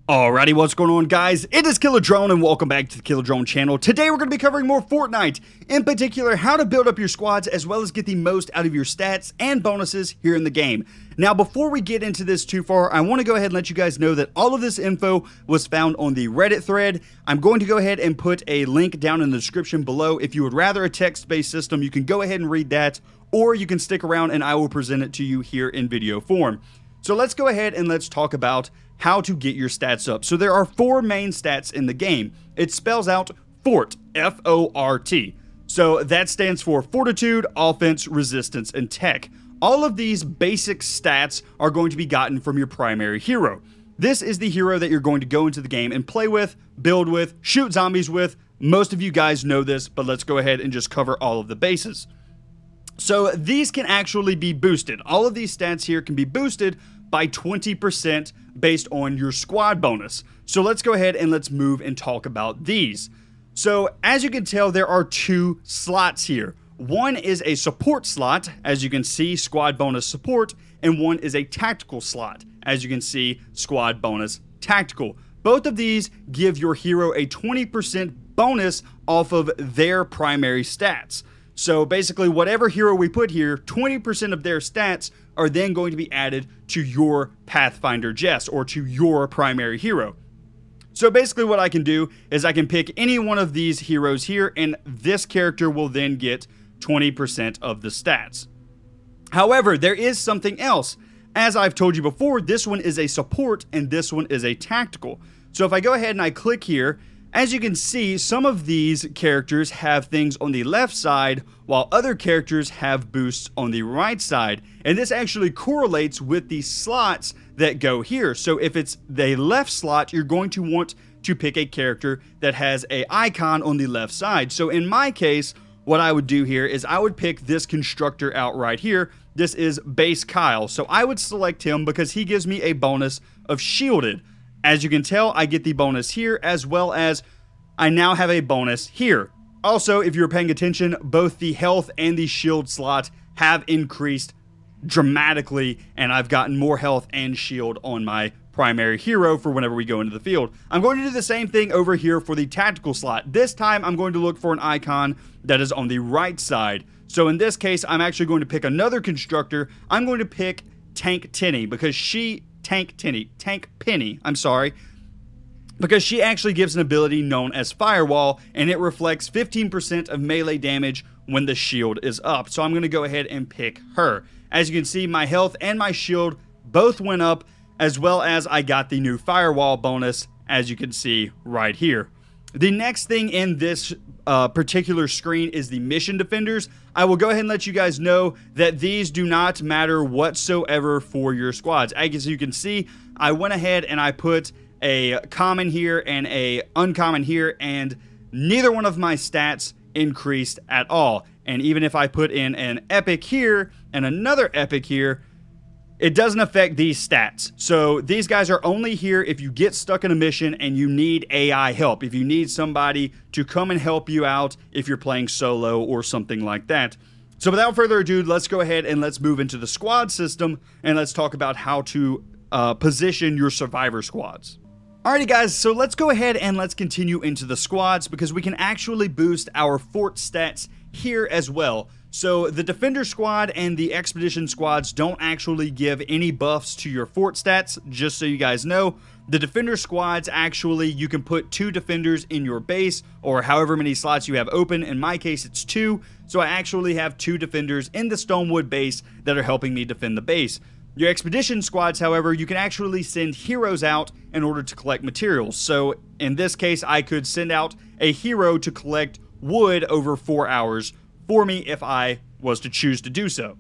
Alrighty, what's going on, guys? It is Killer Drone and welcome back to the Killer Drone channel. Today we're going to be covering more Fortnite, in particular how to build up your squads as well as get the most out of your stats and bonuses here in the game. Now before we get into this too far, I want to go ahead and let you guys know that all of this info was found on the Reddit thread. I'm going to go ahead and put a link down in the description below. If you would rather a text-based system, you can go ahead and read that, or you can stick around and I will present it to you here in video form. So let's go ahead and let's talk about how to get your stats up. So there are four main stats in the game. It spells out Fort, F-O-R-T. So that stands for Fortitude, Offense, Resistance, and Tech. All of these basic stats are going to be gotten from your primary hero. This is the hero that you're going to go into the game and play with, build with, shoot zombies with. Most of you guys know this, but let's go ahead and just cover all of the bases. So these can actually be boosted. All of these stats here can be boosted by 20% based on your squad bonus. So let's go ahead and let's move and talk about these. So as you can tell, there are two slots here. One is a support slot, as you can see, squad bonus support, and one is a tactical slot, as you can see, squad bonus tactical. Both of these give your hero a 20% bonus off of their primary stats. So basically, whatever hero we put here, 20% of their stats are then going to be added to your Pathfinder Jess, or to your primary hero. So basically what I can do is I can pick any one of these heroes here, and this character will then get 20% of the stats. However, there is something else. As I've told you before, this one is a support and this one is a tactical. So if I go ahead and I click here, as you can see, some of these characters have things on the left side, while other characters have boosts on the right side. And this actually correlates with the slots that go here. So if it's the left slot, you're going to want to pick a character that has an icon on the left side. So in my case, what I would do here is I would pick this constructor out right here. This is Base Kyle. So I would select him because he gives me a bonus of shielded. As you can tell, I get the bonus here, as well as I now have a bonus here. Also, if you're paying attention, both the health and the shield slot have increased dramatically, and I've gotten more health and shield on my primary hero for whenever we go into the field. I'm going to do the same thing over here for the tactical slot. This time, I'm going to look for an icon that is on the right side. So in this case, I'm actually going to pick another constructor. I'm going to pick Tank Penny, because because she actually gives an ability known as Firewall, and it reflects 15% of melee damage when the shield is up. So I'm going to go ahead and pick her. As you can see, my health and my shield both went up, as well as I got the new Firewall bonus, as you can see right here. The next thing in this particular screen is the mission defenders. I will go ahead and let you guys know that these do not matter whatsoever for your squads. As you can see, I went ahead and I put a common here and a uncommon here, and neither one of my stats increased at all. And even if I put in an epic here and another epic here, it doesn't affect these stats. So these guys are only here if you get stuck in a mission and you need AI help. If you need somebody to come and help you out if you're playing solo or something like that. So without further ado, let's go ahead and let's move into the squad system and let's talk about how to position your survivor squads. Alrighty guys, so let's go ahead and let's continue into the squads, because we can actually boost our fort stats here as well. So the defender squad and the expedition squads don't actually give any buffs to your fort stats, just so you guys know. The defender squads, actually, you can put 2 defenders in your base, or however many slots you have open. In my case, it's 2. So I actually have 2 defenders in the Stonewood base that are helping me defend the base. Your expedition squads, however, you can actually send heroes out in order to collect materials. So in this case, I could send out a hero to collect wood over 4 hours for me if I was to choose to do so.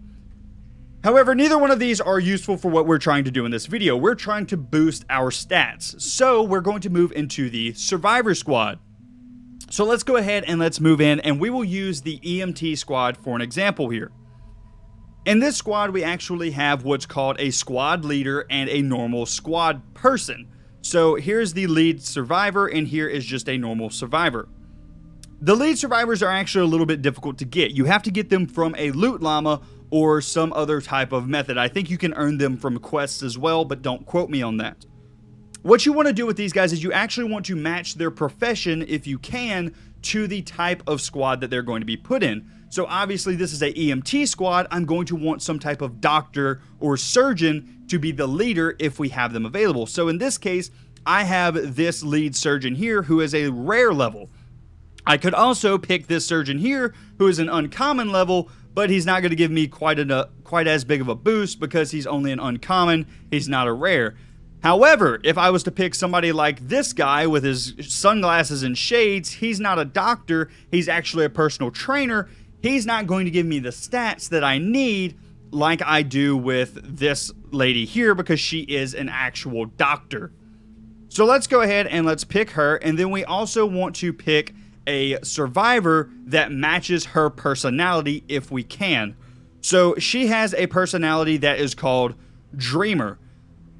However, neither one of these are useful for what we're trying to do in this video. We're trying to boost our stats. So we're going to move into the survivor squad. So let's go ahead and let's move in, and we will use the EMT squad for an example here. In this squad, we actually have what's called a squad leader and a normal squad person. So here's the lead survivor, and here is just a normal survivor. The lead survivors are actually a little bit difficult to get. You have to get them from a loot llama or some other type of method. I think you can earn them from quests as well, but don't quote me on that. What you want to do with these guys is you actually want to match their profession, if you can, to the type of squad that they're going to be put in. So obviously this is a EMT squad. I'm going to want some type of doctor or surgeon to be the leader if we have them available. So in this case, I have this lead surgeon here who is a rare level. I could also pick this surgeon here who is an uncommon level, but he's not going to give me quite as big of a boost because he's only an uncommon. He's not a rare. However, if I was to pick somebody like this guy with his sunglasses and shades, he's not a doctor. He's actually a personal trainer. He's not going to give me the stats that I need like I do with this lady here because she is an actual doctor. So let's go ahead and let's pick her. And then we also want to pick a survivor that matches her personality if we can. So she has a personality that is called Dreamer.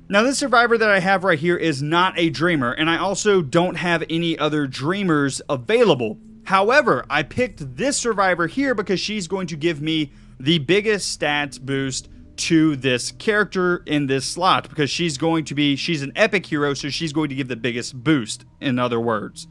Now this survivor that I have right here is not a dreamer, and I also don't have any other dreamers available. However, I picked this survivor here because she's going to give me the biggest stats boost to this character in this slot because she's an epic hero, so she's going to give the biggest boost, in other words.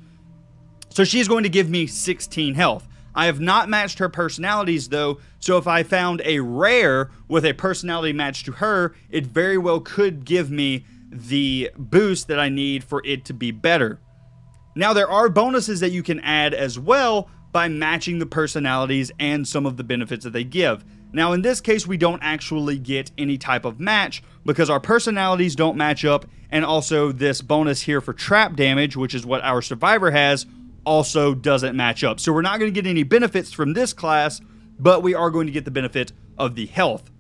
So she's going to give me 16 health. I have not matched her personalities though, so if I found a rare with a personality match to her, it very well could give me the boost that I need for it to be better. Now there are bonuses that you can add as well by matching the personalities and some of the benefits that they give. Now in this case we don't actually get any type of match because our personalities don't match up, and also this bonus here for trap damage, which is what our survivor has, also doesn't match up. So we're not going to get any benefits from this class, but we are going to get the benefit of the health.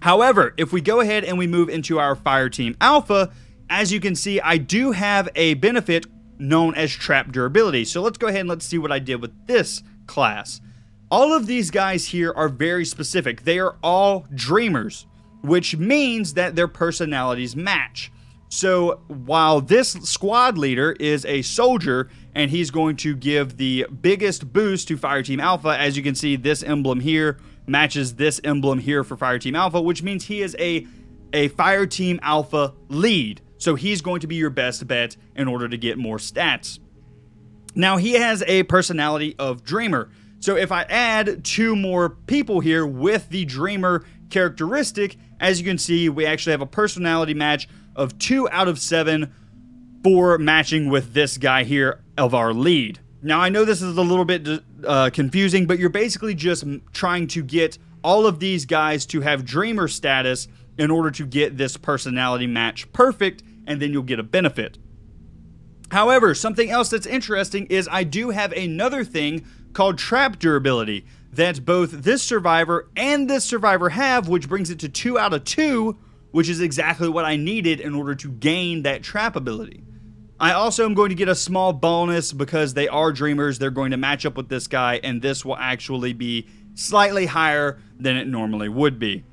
However, if we go ahead and we move into our Fire Team Alpha, as you can see, I do have a benefit known as trap durability. So let's go ahead and let's see what I did with this class. All of these guys here are very specific. They are all dreamers, which means that their personalities match. So while this squad leader is a soldier and he's going to give the biggest boost to Fire Team Alpha, as you can see this emblem here matches this emblem here for Fire Team Alpha, which means he is a Fire Team Alpha lead. So he's going to be your best bet in order to get more stats. Now he has a personality of Dreamer. So if I add 2 more people here with the Dreamer characteristic, as you can see, we actually have a personality match of 2 out of 7 for matching with this guy here of our lead. Now I know this is a little bit confusing, but you're basically just trying to get all of these guys to have Dreamer status in order to get this personality match perfect, and then you'll get a benefit. However, something else that's interesting is I do have another thing called trap durability that both this survivor and this survivor have, which brings it to 2 out of 2, which is exactly what I needed in order to gain that trap ability. I also am going to get a small bonus because they are dreamers. They're going to match up with this guy, and this will actually be slightly higher than it normally would be.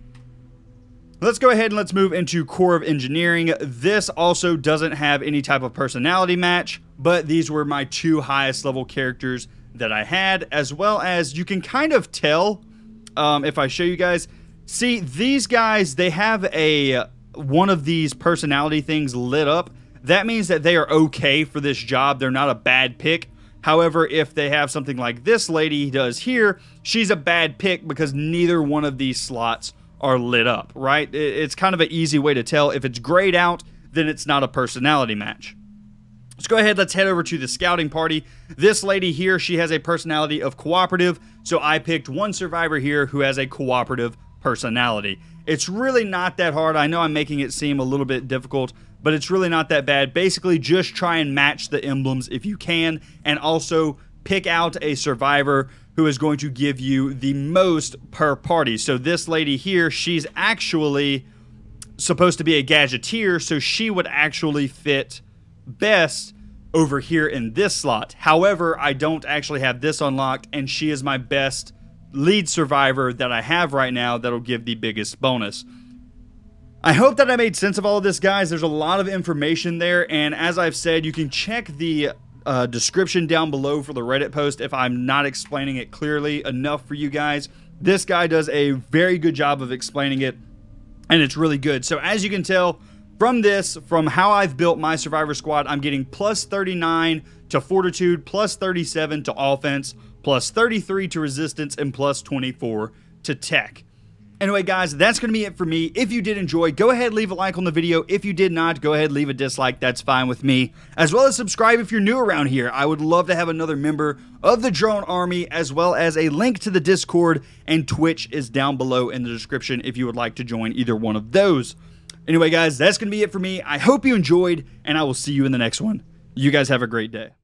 Let's go ahead and let's move into Corps of Engineering. This also doesn't have any type of personality match, but these were my 2 highest level characters that I had, as well as you can kind of tell if I show you guys. See, these guys, they have one of these personality things lit up. That means that they are okay for this job. They're not a bad pick. However, if they have something like this lady does here, she's a bad pick because neither one of these slots are lit up, right? It's kind of an easy way to tell. If it's grayed out, then it's not a personality match. Let's go ahead, let's head over to the scouting party. This lady here, she has a personality of cooperative, so I picked one survivor here who has a cooperative personality. It's really not that hard. I know I'm making it seem a little bit difficult, but it's really not that bad. Basically, just try and match the emblems if you can, and also pick out a survivor who is going to give you the most per party. So this lady here, she's actually supposed to be a gadgeteer, so she would actually fit best over here in this slot. However, I don't actually have this unlocked, and she is my best lead survivor that I have right now that'll give the biggest bonus. I hope that I made sense of all of this, guys. There's a lot of information there, and as I've said, you can check the description down below for the Reddit post if I'm not explaining it clearly enough for you guys. This guy does a very good job of explaining it, and it's really good. So as you can tell, From how I've built my survivor squad, I'm getting plus 39 to fortitude, plus 37 to offense, plus 33 to resistance, and plus 24 to tech. Anyway, guys, that's going to be it for me. If you did enjoy, go ahead, leave a like on the video. If you did not, go ahead, leave a dislike. That's fine with me. As well as subscribe if you're new around here. I would love to have another member of the Drone Army, as well as a link to the Discord and Twitch is down below in the description if you would like to join either one of those. Anyway, guys, that's going to be it for me. I hope you enjoyed, and I will see you in the next one. You guys have a great day.